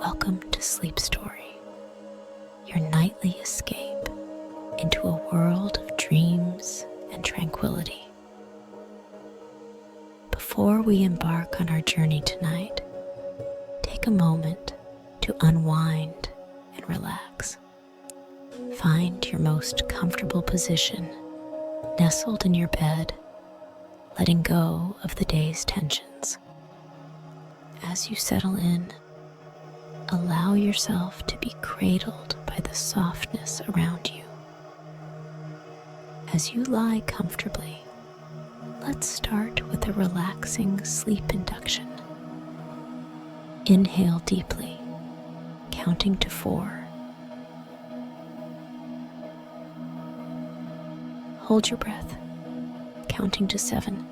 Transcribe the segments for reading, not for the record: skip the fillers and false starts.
Welcome to Sleep Story, your nightly escape into a world of dreams and tranquility. Before we embark on our journey tonight, take a moment to unwind and relax. Find your most comfortable position, nestled in your bed, letting go of the day's tensions. As you settle in, allow yourself to be cradled by the softness around you. As you lie comfortably, let's start with a relaxing sleep induction. Inhale deeply, counting to 4. Hold your breath, counting to 7.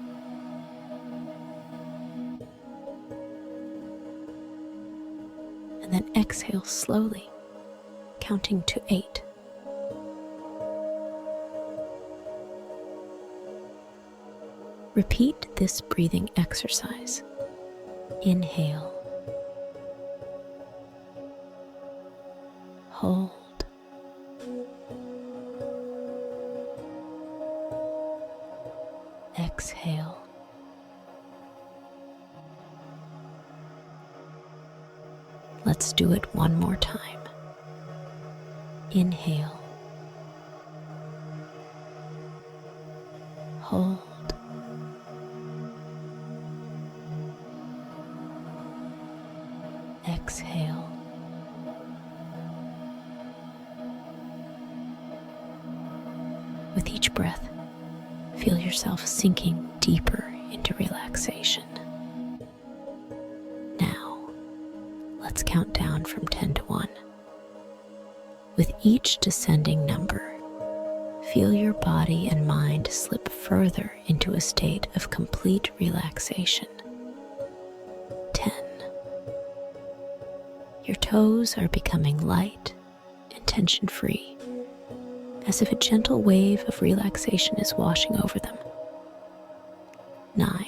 And then exhale slowly, counting to 8. Repeat this breathing exercise. Inhale, hold, exhale. Let's do it one more time. Inhale, hold, exhale. With each breath, feel yourself sinking deeper into relaxation. Let's count down from 10 to 1. With each descending number, feel your body and mind slip further into a state of complete relaxation. 10. Your toes are becoming light and tension-free, as if a gentle wave of relaxation is washing over them. 9.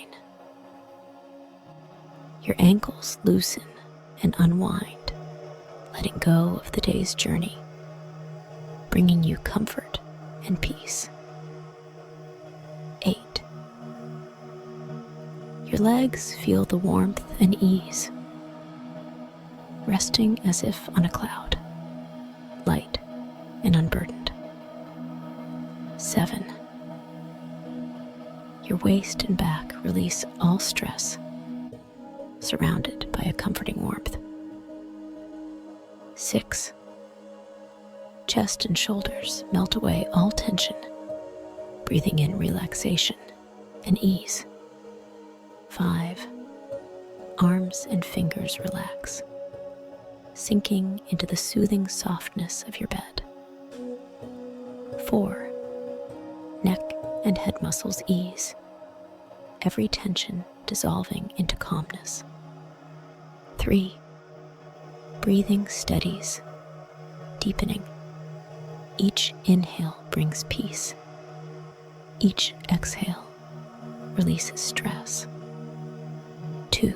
Your ankles loosen and unwind, letting go of the day's journey, bringing you comfort and peace. 8. Your legs feel the warmth and ease, resting as if on a cloud, light and unburdened. 7. Your waist and back release all stress, surrounded by a comforting warmth. 6. Chest and shoulders melt away all tension, breathing in relaxation and ease. 5. Arms and fingers relax, sinking into the soothing softness of your bed. 4. Neck and head muscles ease, every tension dissolving into calmness. 3. Breathing steadies, deepening. Each inhale brings peace. Each exhale releases stress. 2.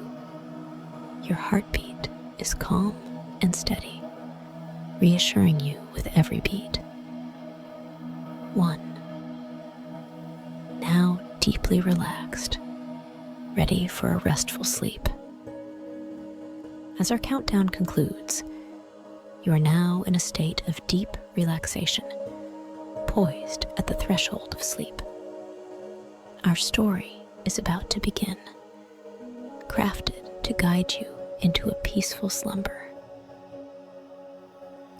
Your heartbeat is calm and steady, reassuring you with every beat. 1. Now deeply relaxed, ready for a restful sleep. As our countdown concludes, you are now in a state of deep relaxation, poised at the threshold of sleep. Our story is about to begin, crafted to guide you into a peaceful slumber.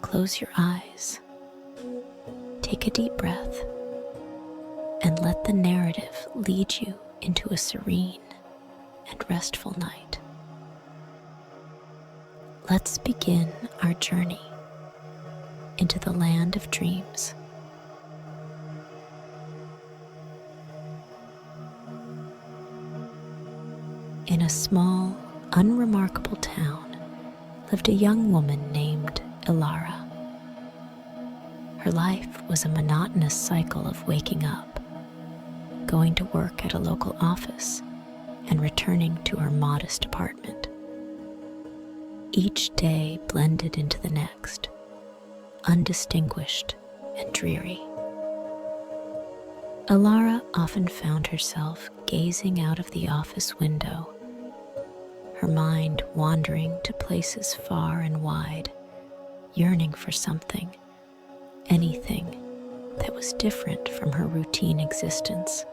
Close your eyes, take a deep breath, and let the narrative lead you into a serene and restful night. Let's begin our journey into the land of dreams. In a small, unremarkable town lived a young woman named Elara. Her life was a monotonous cycle of waking up, going to work at a local office, and returning to her modest apartment. each day blended into the next, undistinguished and dreary. Elara often found herself gazing out of the office window, her mind wandering to places far and wide, yearning for something, anything that was different from her routine existence.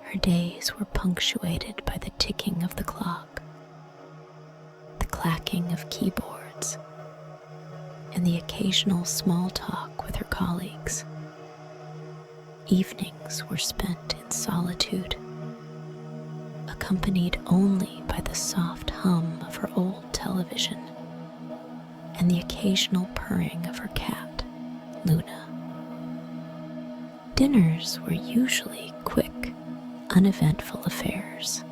Her days were punctuated by the ticking of the clock, the clacking of keyboards, and the occasional small talk with her colleagues. Evenings were spent in solitude, accompanied only by the soft hum of her old television and the occasional purring of her cat, Luna. Dinners were usually quick, uneventful affairs,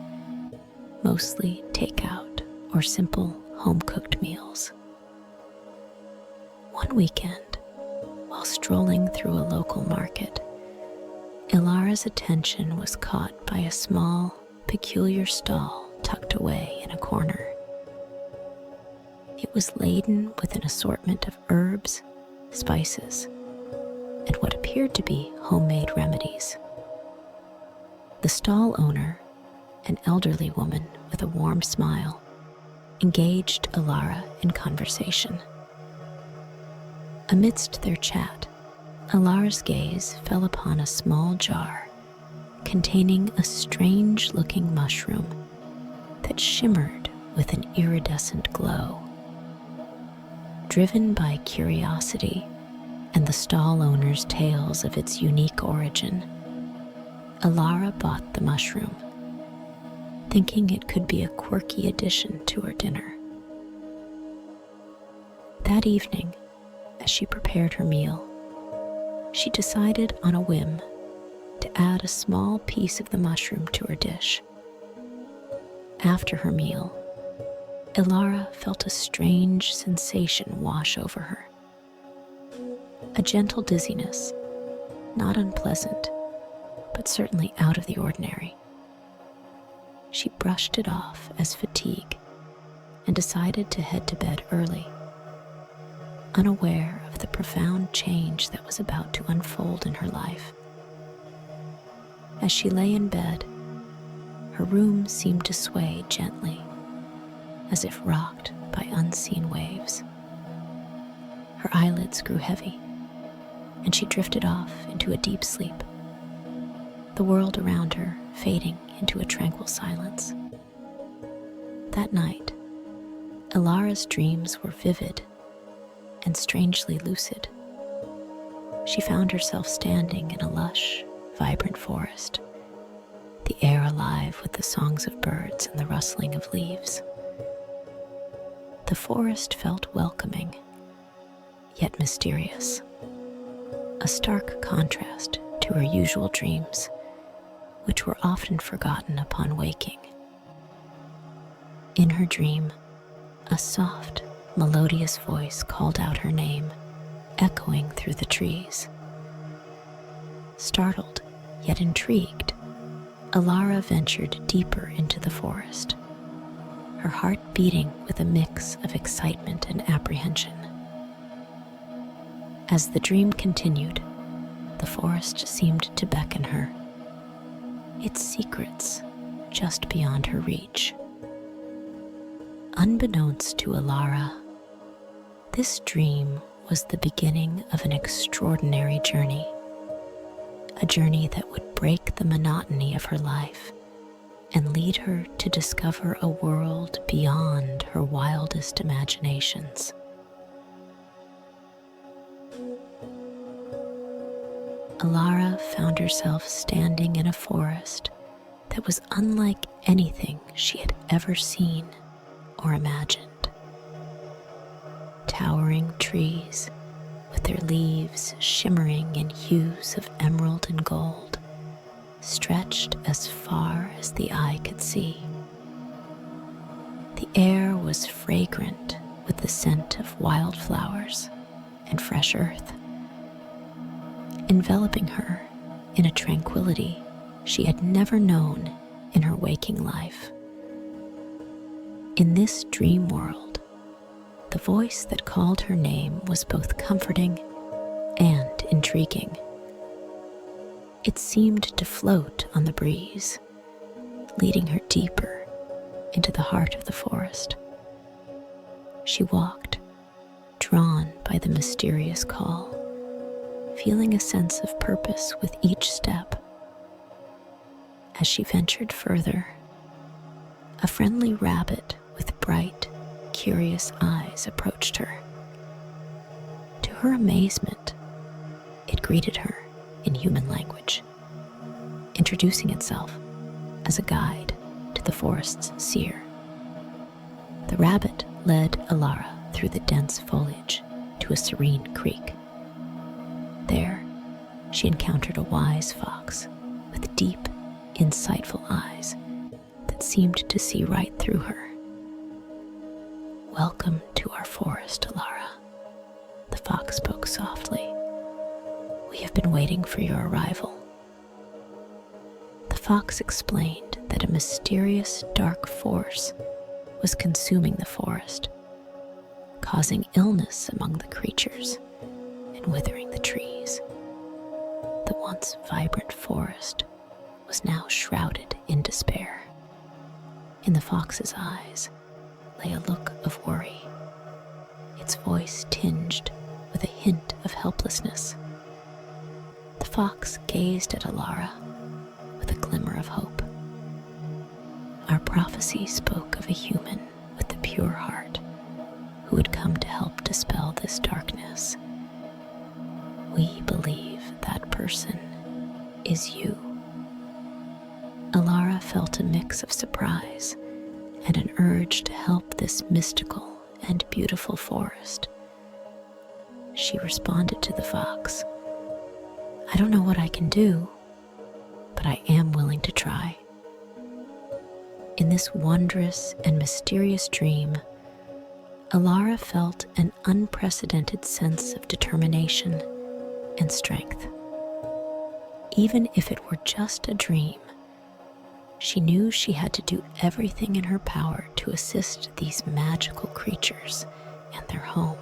mostly takeout or simple home-cooked meals. One weekend, while strolling through a local market, Elara's attention was caught by a small, peculiar stall tucked away in a corner. It was laden with an assortment of herbs, spices, and what appeared to be homemade remedies. The stall owner, an elderly woman with a warm smile, engaged Elara in conversation. Amidst their chat, Elara's gaze fell upon a small jar containing a strange-looking mushroom that shimmered with an iridescent glow. Driven by curiosity and the stall owner's tales of its unique origin, Elara bought the mushroom, thinking it could be a quirky addition to her dinner. That evening, as she prepared her meal, she decided on a whim to add a small piece of the mushroom to her dish. After her meal, Elara felt a strange sensation wash over her. A gentle dizziness, not unpleasant, but certainly out of the ordinary. She brushed it off as fatigue and decided to head to bed early, unaware of the profound change that was about to unfold in her life. As she lay in bed, her room seemed to sway gently, as if rocked by unseen waves. Her eyelids grew heavy, and she drifted off into a deep sleep, the world around her fading into a tranquil silence. That night, Elara's dreams were vivid and strangely lucid. She found herself standing in a lush, vibrant forest, the air alive with the songs of birds and the rustling of leaves. The forest felt welcoming, yet mysterious, a stark contrast to her usual dreams, which were often forgotten upon waking. In her dream, a soft, melodious voice called out her name, echoing through the trees. Startled, yet intrigued, Elara ventured deeper into the forest, her heart beating with a mix of excitement and apprehension. As the dream continued, the forest seemed to beckon her, its secrets just beyond her reach. Unbeknownst to Elara, this dream was the beginning of an extraordinary journey, a journey that would break the monotony of her life and lead her to discover a world beyond her wildest imaginations. Elara found herself standing in a forest that was unlike anything she had ever seen or imagined. Towering trees, with their leaves shimmering in hues of emerald and gold, stretched as far as the eye could see. The air was fragrant with the scent of wildflowers and fresh earth, enveloping her in a tranquility she had never known in her waking life. In this dream world, the voice that called her name was both comforting and intriguing. It seemed to float on the breeze, leading her deeper into the heart of the forest. She walked, drawn by the mysterious call, feeling a sense of purpose with each step. As she ventured further, a friendly rabbit with bright, curious eyes approached her. To her amazement, it greeted her in human language, introducing itself as a guide to the forest's seer. The rabbit led Elara through the dense foliage to a serene creek. There, she encountered a wise fox with deep, insightful eyes that seemed to see right through her. "Welcome to our forest, Elara," the fox spoke softly. "We have been waiting for your arrival." The fox explained that a mysterious dark force was consuming the forest, causing illness among the creatures and withering the trees. The once vibrant forest was now shrouded in despair. In the fox's eyes lay a look of worry, its voice tinged with a hint of helplessness. The fox gazed at Elara with a glimmer of hope. Our prophecy spoke of a human with a pure heart who would come to help dispel this darkness. We believe that person is you. Elara felt a mix of surprise and an urge to help this mystical and beautiful forest. She responded to the fox, "I don't know what I can do, but I am willing to try." In this wondrous and mysterious dream, Elara felt an unprecedented sense of determination and strength. Even if it were just a dream, she knew she had to do everything in her power to assist these magical creatures and their home.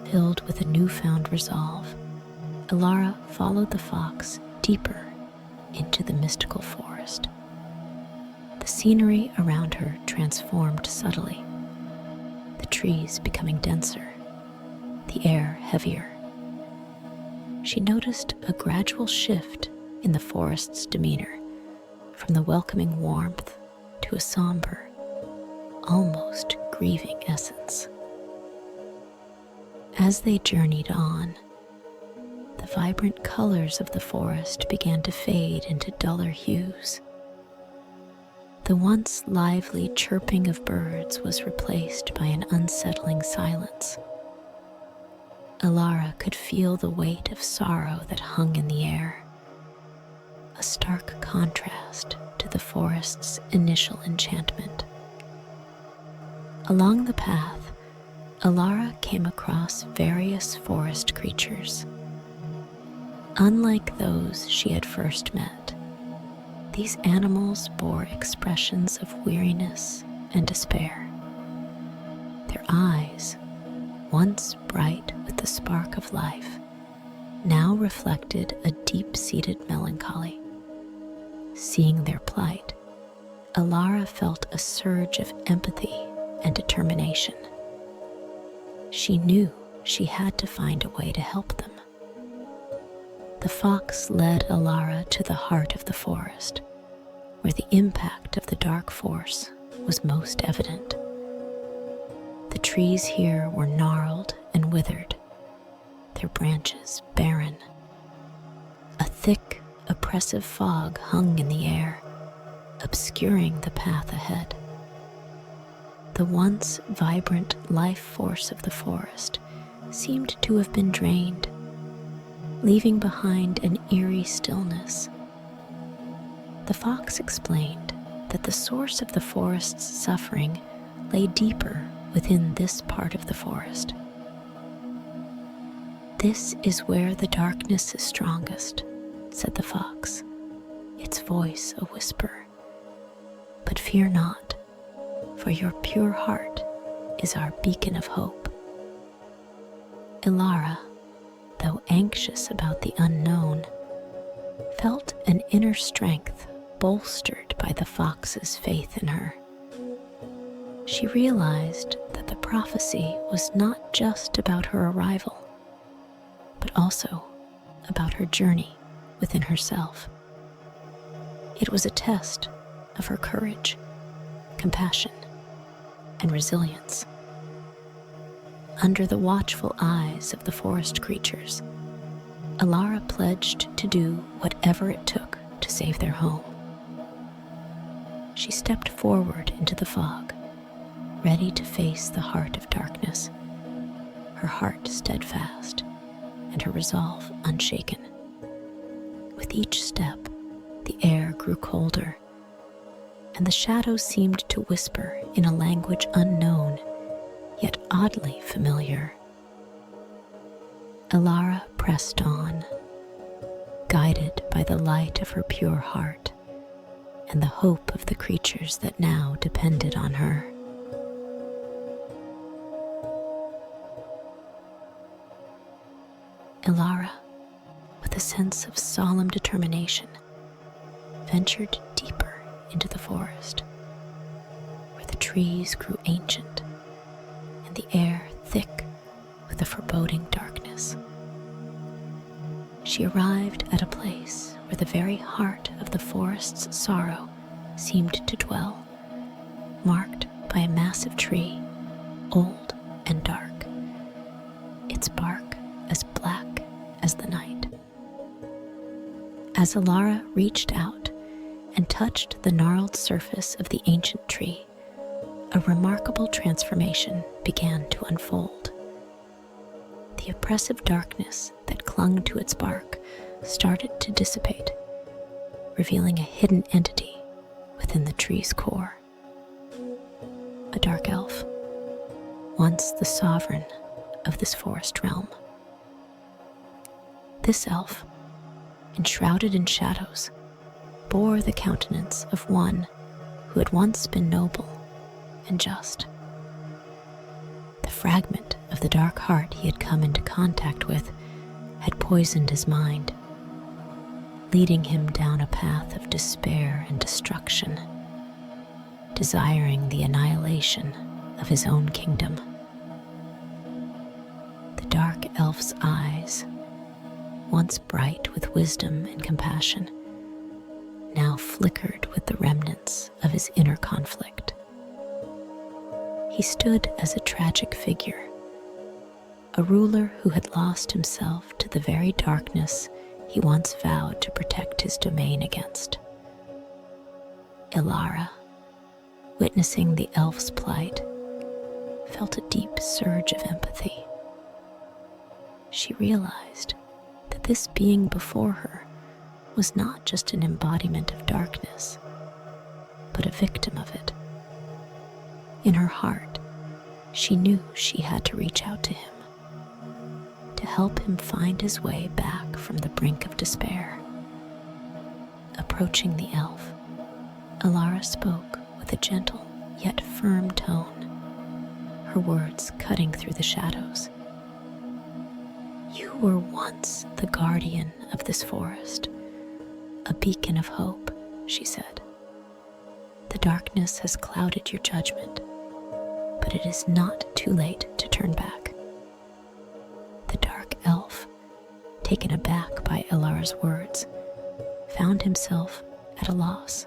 Filled with a newfound resolve, Elara followed the fox deeper into the mystical forest. The scenery around her transformed subtly, the trees becoming denser, the air heavier. She noticed a gradual shift in the forest's demeanor, from the welcoming warmth to a somber, almost grieving essence. As they journeyed on, the vibrant colors of the forest began to fade into duller hues. The once lively chirping of birds was replaced by an unsettling silence. Elara could feel the weight of sorrow that hung in the air, a stark contrast to the forest's initial enchantment. Along the path, Elara came across various forest creatures. Unlike those she had first met, these animals bore expressions of weariness and despair. Their eyes, once bright with the spark of life, now reflected a deep-seated melancholy. Seeing their plight, Elara felt a surge of empathy and determination. She knew she had to find a way to help them. The fox led Elara to the heart of the forest, where the impact of the dark force was most evident. The trees here were gnarled and withered, their branches barren. A thick, oppressive fog hung in the air, obscuring the path ahead. The once vibrant life force of the forest seemed to have been drained, leaving behind an eerie stillness. The fox explained that the source of the forest's suffering lay deeper within this part of the forest. This is where the darkness is strongest, said the fox, its voice a whisper. "But fear not, for your pure heart is our beacon of hope." Elara, though anxious about the unknown, felt an inner strength bolstered by the fox's faith in her. She realized that the prophecy was not just about her arrival, but also about her journey within herself. It was a test of her courage, compassion, and resilience. Under the watchful eyes of the forest creatures, Elara pledged to do whatever it took to save their home. She stepped forward into the fog, ready to face the heart of darkness, her heart steadfast and her resolve unshaken. With each step, the air grew colder, and the shadows seemed to whisper in a language unknown, yet oddly familiar. Elara pressed on, guided by the light of her pure heart and the hope of the creatures that now depended on her. Elara, with a sense of solemn determination, ventured deeper into the forest, where the trees grew ancient and the air thick with a foreboding darkness. She arrived at a place where the very heart of the forest's sorrow seemed to dwell, marked by a massive tree, old and dark, its bark as black as the night. As Elara reached out and touched the gnarled surface of the ancient tree, a remarkable transformation began to unfold. The oppressive darkness that clung to its bark started to dissipate, revealing a hidden entity within the tree's core. A dark elf, once the sovereign of this forest realm. This elf, enshrouded in shadows, bore the countenance of one who had once been noble and just. The fragment of the dark heart he had come into contact with had poisoned his mind, leading him down a path of despair and destruction, desiring the annihilation of his own kingdom. The dark elf's eyes, once bright with wisdom and compassion, now flickered with the remnants of his inner conflict. He stood as a tragic figure, a ruler who had lost himself to the very darkness he once vowed to protect his domain against. Elara, witnessing the elf's plight, felt a deep surge of empathy. She realized that this being before her was not just an embodiment of darkness, but a victim of it. In her heart, she knew she had to reach out to him, to help him find his way back from the brink of despair. Approaching the elf, Elara spoke with a gentle yet firm tone, her words cutting through the shadows. "You were once the guardian of this forest, a beacon of hope," she said. "The darkness has clouded your judgment, but it is not too late to turn back." The dark elf, taken aback by Elara's words, found himself at a loss.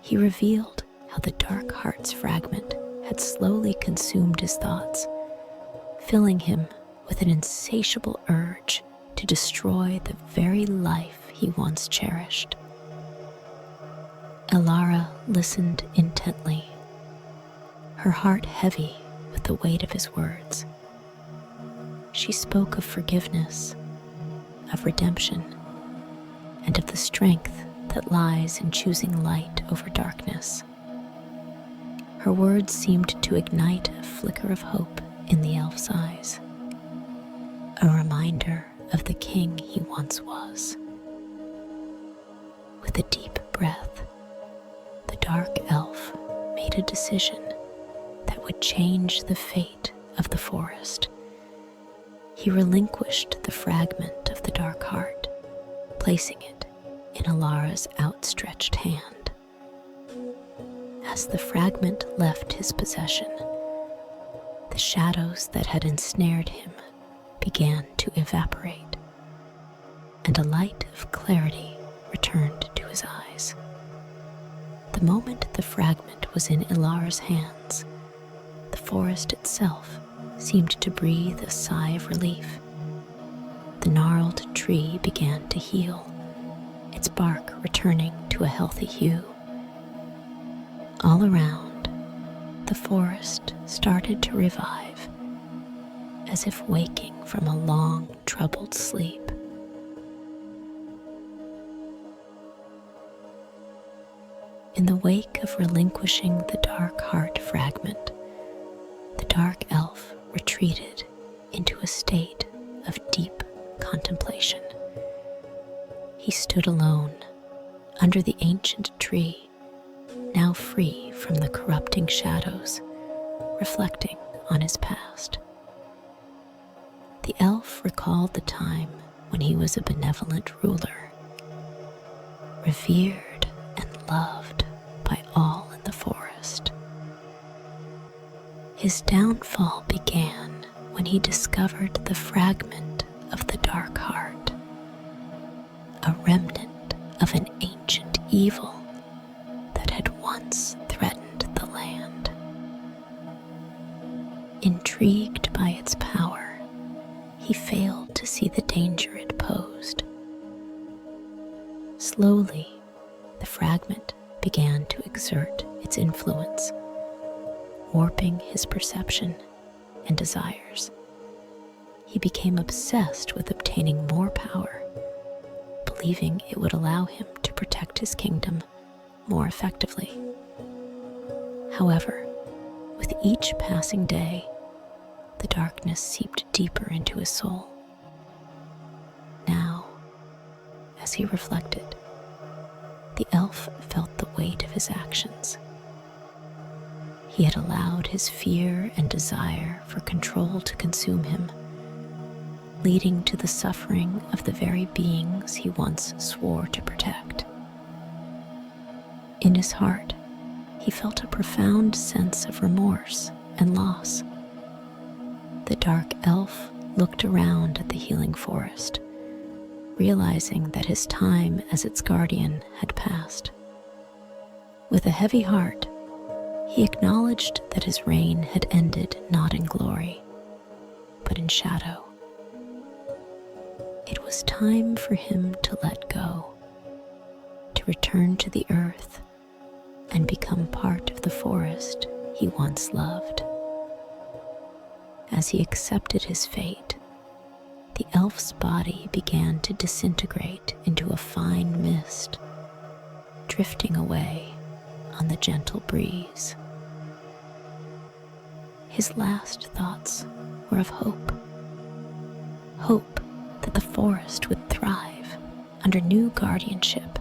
He revealed how the dark heart's fragment had slowly consumed his thoughts, filling him with an insatiable urge to destroy the very life he once cherished. Elara listened intently, her heart heavy with the weight of his words. She spoke of forgiveness, of redemption, and of the strength that lies in choosing light over darkness. Her words seemed to ignite a flicker of hope in the elf's eyes, a reminder of the king he once was, With a deep breath, the dark elf made a decision that would change the fate of the forest. He relinquished the fragment of the dark heart, placing it in Elara's outstretched hand. As the fragment left his possession, the shadows that had ensnared him began to evaporate, and a light of clarity returned to his eyes. The moment the fragment was in Elara's hands, the forest itself seemed to breathe a sigh of relief. The gnarled tree began to heal, its bark returning to a healthy hue. All around, the forest started to revive, as if waking from a long, troubled sleep. In the wake of relinquishing the dark heart fragment, the dark elf retreated into a state of deep contemplation. He stood alone under the ancient tree, now free from the corrupting shadows, reflecting on his past. The elf recalled the time when he was a benevolent ruler, revered and loved by all in the forest. His downfall began when he discovered the fragment of the dark heart, a remnant of an ancient evil that had once threatened the land. Intrigued by its power, he failed to see the danger it posed. Slowly, the fragment began to exert its influence, warping his perception and desires. He became obsessed with obtaining more power, believing it would allow him to protect his kingdom more effectively. However, with each passing day, the darkness seeped deeper into his soul. Now, as he reflected, the elf felt the weight of his actions. He had allowed his fear and desire for control to consume him, leading to the suffering of the very beings he once swore to protect. In his heart, he felt a profound sense of remorse and loss. The dark elf looked around at the healing forest, realizing that his time as its guardian had passed. With a heavy heart, he acknowledged that his reign had ended not in glory, but in shadow. It was time for him to let go, to return to the earth and become part of the forest he once loved. As he accepted his fate, the elf's body began to disintegrate into a fine mist, drifting away on the gentle breeze. His last thoughts were of hope. Hope that the forest would thrive under new guardianship,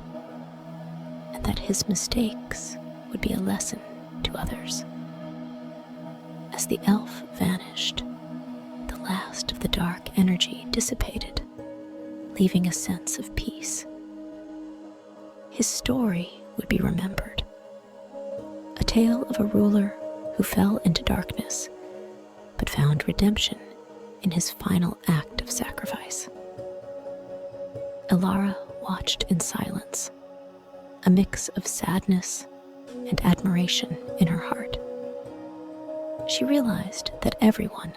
and that his mistakes would be a lesson to others. As the elf vanished, the last of the dark energy dissipated, leaving a sense of peace. His story would be remembered, a tale of a ruler who fell into darkness, but found redemption in his final act of sacrifice. Elara watched in silence, a mix of sadness and admiration in her heart. She realized that everyone,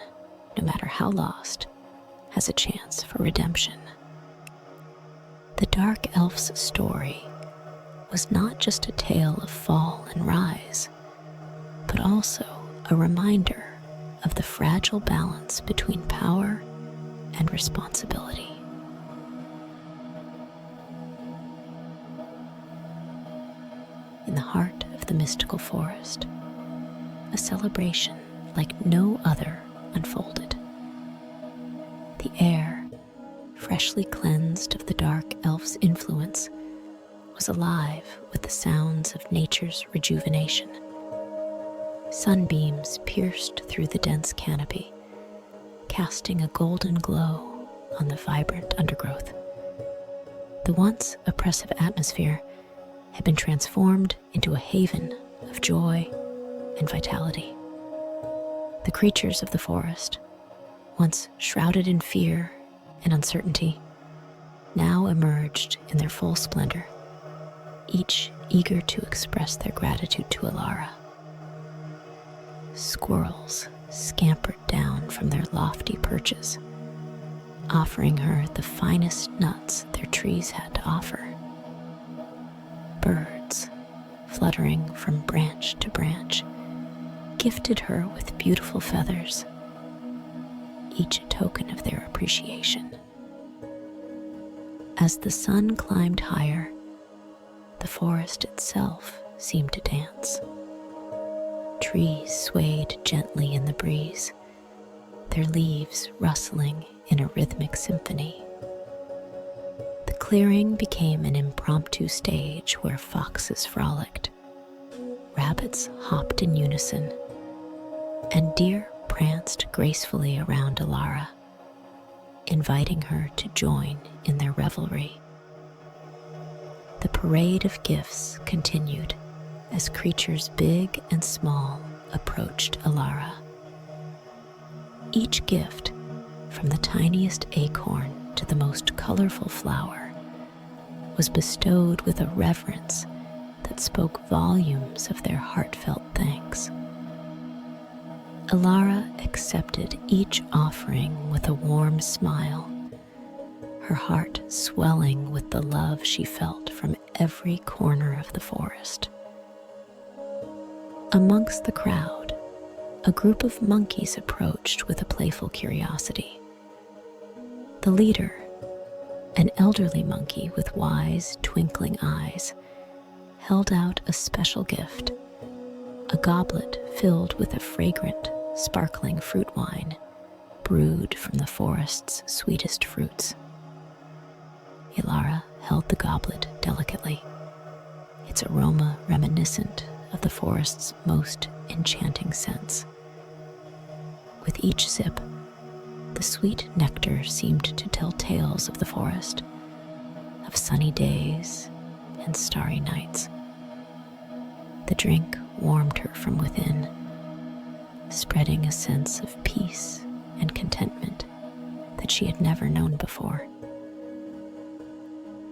no matter how lost, has a chance for redemption. The dark elf's story was not just a tale of fall and rise, but also a reminder of the fragile balance between power and responsibility. In the heart of the mystical forest, a celebration like no other unfolded. The air, freshly cleansed of the dark elf's influence, was was alive with the sounds of nature's rejuvenation. Sunbeams pierced through the dense canopy, casting a golden glow on the vibrant undergrowth. The once oppressive atmosphere had been transformed into a haven of joy and vitality. The creatures of the forest, once shrouded in fear and uncertainty, now emerged in their full splendor, each eager to express their gratitude to Elara. Squirrels scampered down from their lofty perches, offering her the finest nuts their trees had to offer. Birds, fluttering from branch to branch, gifted her with beautiful feathers, each a token of their appreciation. As the sun climbed higher, the forest itself seemed to dance. Trees swayed gently in the breeze, their leaves rustling in a rhythmic symphony. The clearing became an impromptu stage where foxes frolicked, rabbits hopped in unison, and deer pranced gracefully around Elara, inviting her to join in their revelry. The parade of gifts continued as creatures big and small approached Elara. Each gift, from the tiniest acorn to the most colorful flower, was bestowed with a reverence that spoke volumes of their heartfelt thanks. Elara accepted each offering with a warm smile, her heart swelling with the love she felt from every corner of the forest. Amongst the crowd, a group of monkeys approached with a playful curiosity. The leader, an elderly monkey with wise, twinkling eyes, held out a special gift, a goblet filled with a fragrant, sparkling fruit wine brewed from the forest's sweetest fruits. Elara held the goblet delicately, its aroma reminiscent of the forest's most enchanting scents. With each sip, the sweet nectar seemed to tell tales of the forest, of sunny days and starry nights. The drink warmed her from within, spreading a sense of peace and contentment that she had never known before.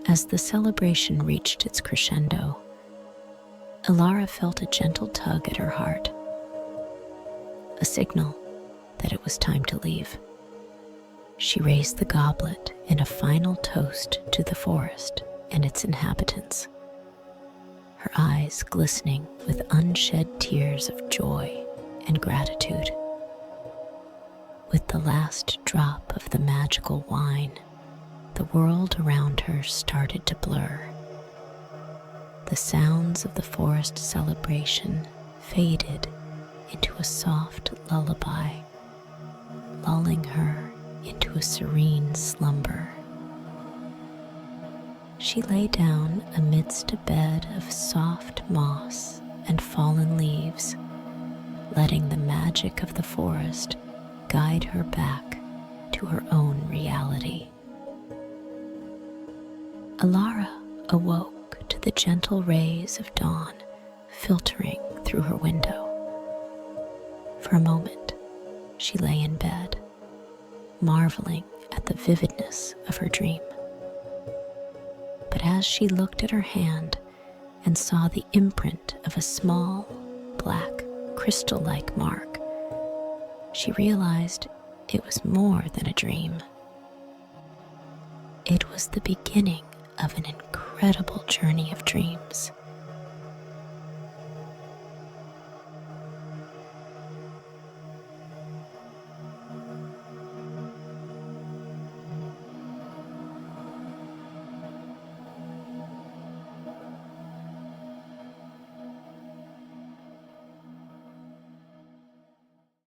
As the celebration reached its crescendo, Elara felt a gentle tug at her heart, a signal that it was time to leave. She raised the goblet in a final toast to the forest and its inhabitants, her eyes glistening with unshed tears of joy and gratitude. With the last drop of the magical wine, the world around her started to blur. The sounds of the forest celebration faded into a soft lullaby, lulling her into a serene slumber. She lay down amidst a bed of soft moss and fallen leaves, letting the magic of the forest guide her back to her own reality. Elara awoke to the gentle rays of dawn filtering through her window. For a moment, she lay in bed, marveling at the vividness of her dream. But as she looked at her hand and saw the imprint of a small, black, crystal-like mark, she realized it was more than a dream. It was the beginning of an incredible journey of dreams.